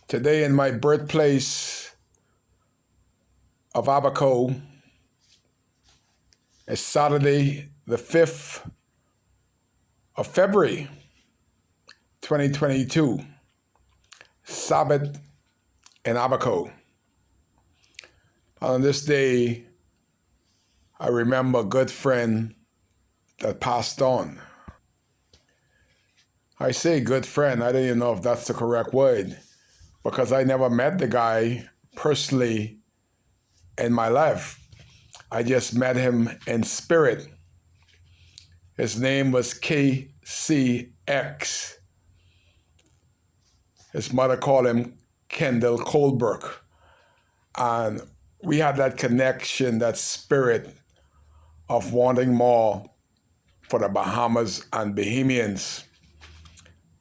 Today in my birthplace of Abaco is Saturday, the 5th of February, 2022, Sabbath in Abaco. On this day, I remember a good friend that passed on. I say good friend, I don't even know if that's the correct word, because I never met the guy personally in my life. I just met him in spirit. His name was KCX. His mother called him Kendall Colbrook. And we had that connection, that spirit of wanting more for the Bahamas and Bahamians.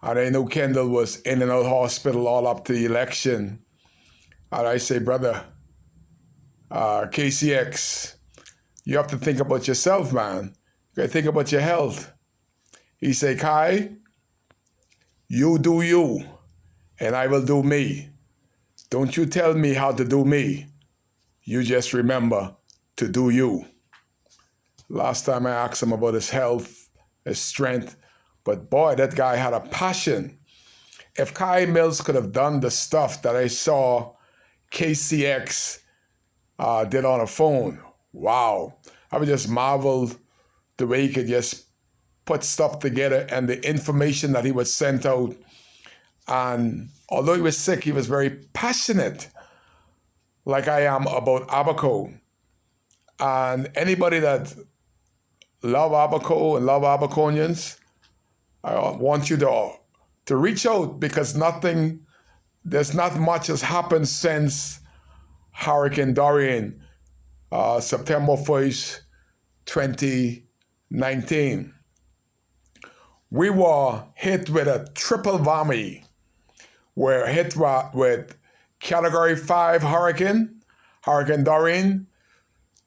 And I knew Kendall was in and out of hospital all up to the election. And I say, brother, KCX, you have to think about yourself, man. You gotta think about your health. He say, Kai, you do you, and I will do me. Don't you tell me how to do me. You just remember to do you. Last time I asked him about his health, his strength, but boy, that guy had a passion. If Kai Mills could have done the stuff that I saw KCX did on a phone, wow. I would just marvel the way he could just put stuff together and the information that he would send out. And although he was sick, he was very passionate, like I am about Abaco. And anybody that love Abaco and love Abaconians, I want you to reach out, because there's not much has happened since Hurricane Dorian, September 1st, 2019. We were hit with a triple whammy. We're hit with Category 5 hurricane, Hurricane Dorian,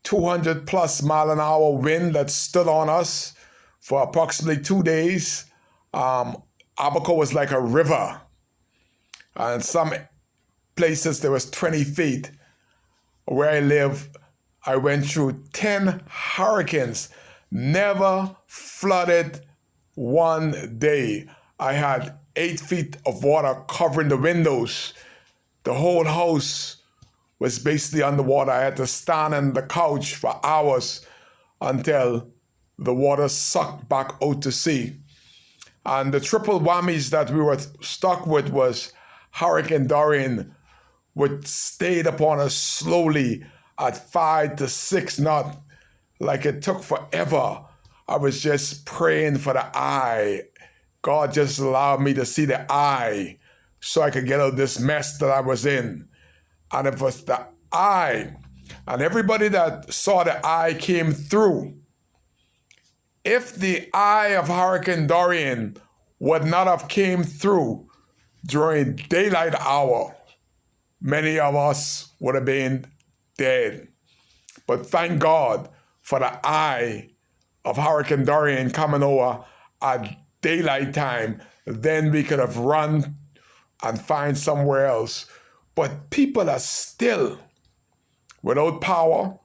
200 plus mile an hour wind that stood on us for approximately 2 days. Abaco was like a river. And some places there was 20 feet. Where I live, I went through 10 hurricanes, never flooded one day. I had 8 feet of water covering the windows. The whole house was basically underwater. I had to stand on the couch for hours until the water sucked back out to sea. And the triple whammies that we were stuck with was Hurricane Dorian, which stayed upon us slowly at 5 to 6 knots, like it took forever. I was just praying for the eye. God just allowed me to see the eye so I could get out of this mess that I was in. And it was the eye. And everybody that saw the eye came through. If the eye of Hurricane Dorian would not have came through during daylight hour, many of us would have been dead. But thank God for the eye of Hurricane Dorian coming over at daylight time. Then we could have run and find somewhere else. But people are still without power,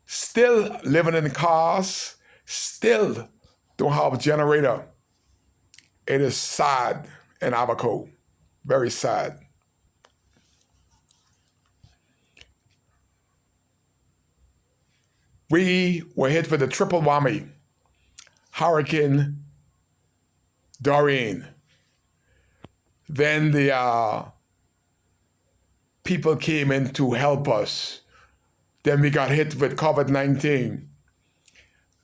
still living in cars, still don't have a generator. It is sad in Abaco, very sad. We were hit with a triple whammy, Hurricane Dorian. Then the people came in to help us. Then we got hit with COVID-19.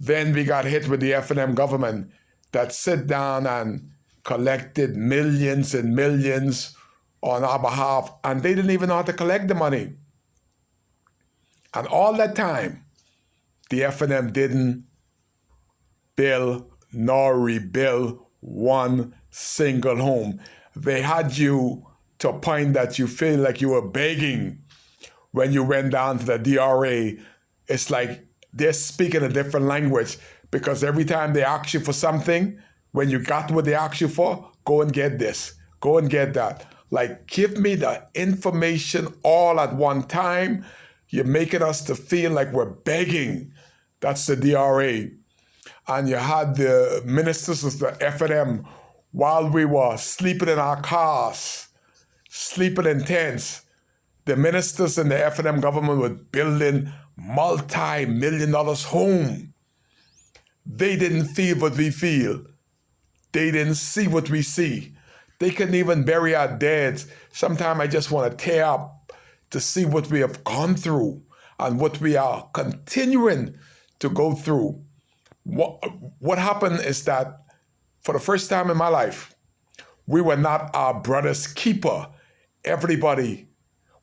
Then we got hit with the F&M government that sit down and collected millions and millions on our behalf, and they didn't even know how to collect the money. And all that time, the F&M didn't build nor rebuild one single home. They had you to a point that you feel like you were begging when you went down to the DRA. It's like they're speaking a different language, because every time they ask you for something, when you got what they asked you for, go and get this, go and get that. Like, give me the information all at one time. You're making us to feel like we're begging. That's the DRA. And you had the ministers of the F&M while we were sleeping in our cars, sleeping in tents. The ministers in the F&M government were building multi-million-dollar homes. They didn't feel what we feel. They didn't see what we see. They couldn't even bury our dead. Sometimes I just want to tear up to see what we have gone through and what we are continuing to go through. What happened is that for the first time in my life, we were not our brother's keeper. Everybody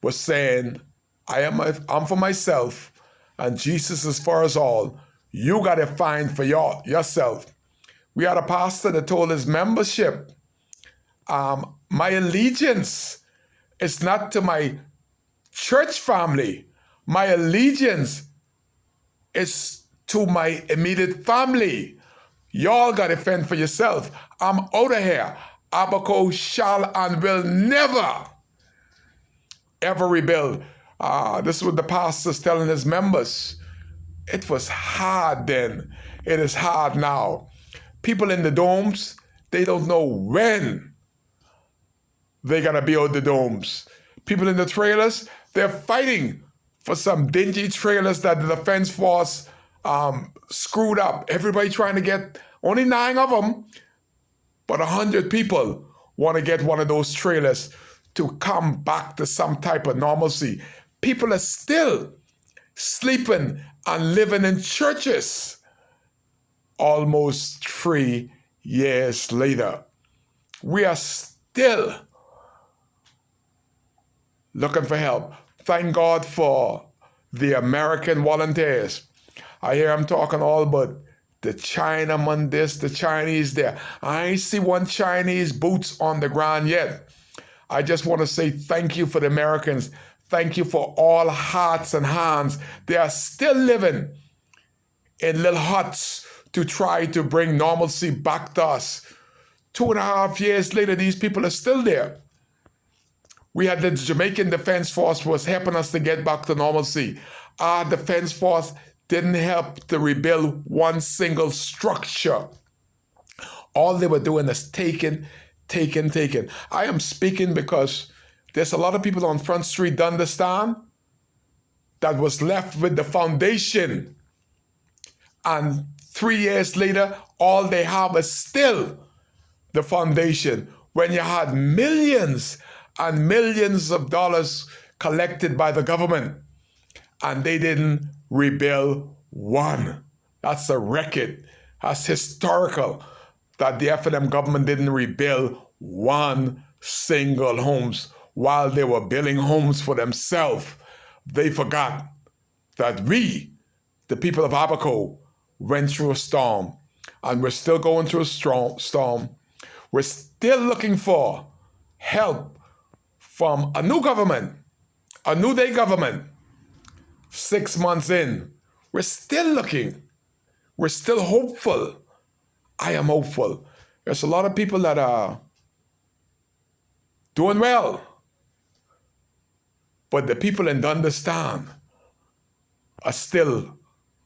was saying, I'm for myself, and Jesus is for us all. You got to find for yourself. We had a pastor that told his membership, my allegiance is not to my church family. My allegiance is to my immediate family. Y'all got to fend for yourself. I'm out of here. Abaco shall and will never, ever rebuild. This is what the pastor's telling his members. It was hard then. It is hard now. People in the domes, they don't know when they're going to be out the domes. People in the trailers, they're fighting for some dingy trailers that the defense force screwed up. Everybody trying to get, only 9 of them, but 100 people want to get one of those trailers to come back to some type of normalcy. People are still sleeping and living in churches almost 3 years later. We are still looking for help. Thank God for the American volunteers. I hear them talking all about the Chinaman this, the Chinese there. I ain't see one Chinese boots on the ground yet. I just want to say thank you for the Americans. Thank you for all hearts and hands. They are still living in little huts to try to bring normalcy back to us. 2.5 years later, these people are still there. We had the Jamaican Defense Force was helping us to get back to normalcy. Our Defense Force didn't help to rebuild one single structure. All they were doing is taking. I am speaking because there's a lot of people on Front Street to understand that was left with the foundation. And 3 years later, all they have is still the foundation. When you had millions and millions of dollars collected by the government, and they didn't rebuild one. That's a record. That's historical that the F&M government didn't rebuild one single homes while they were building homes for themselves. They forgot that we, the people of Abaco, went through a storm, and we're still going through a storm. We're still looking for help from a new government, a new day government. 6 months in, we're still looking. We're still hopeful. I am hopeful. There's a lot of people that are doing well, but the people in Dundastan are still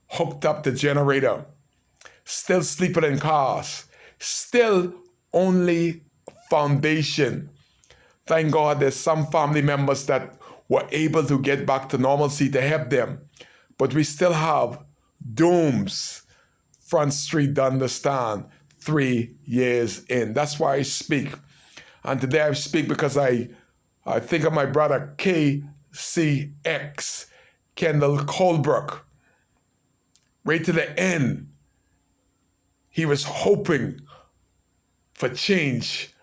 hooked up to generator, still sleeping in cars, still only foundation. Thank God there's some family members that were able to get back to normalcy to help them. But we still have dooms. Front Street to understand 3 years in. That's why I speak. And today I speak because I think of my brother KCX, Kendall Colebrook. Right to the end, he was hoping for change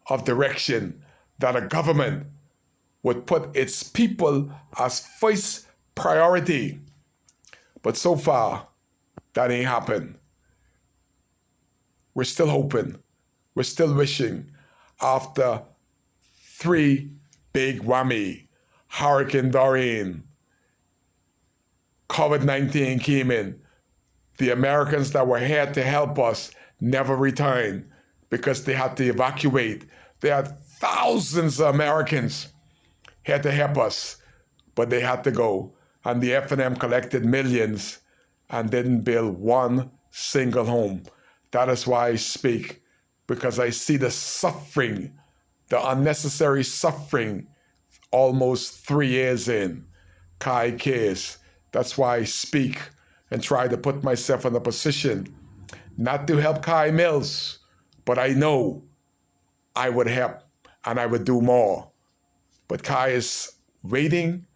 of direction, that a government would put its people as first priority. But so far, that ain't happened. We're still hoping. We're still wishing. After 3 big whammy, Hurricane Dorian, COVID-19 came in. The Americans that were here to help us never returned because they had to evacuate. They had thousands of Americans had to help us, but they had to go. And the F&M collected millions and didn't build one single home. That is why I speak, because I see the suffering, the unnecessary suffering almost 3 years in Kai case. That's why I speak and try to put myself in a position not to help Kai Mills, but I know I would help and I would do more. But Kai is waiting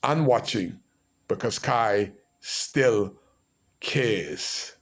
and watching because Kai still cares.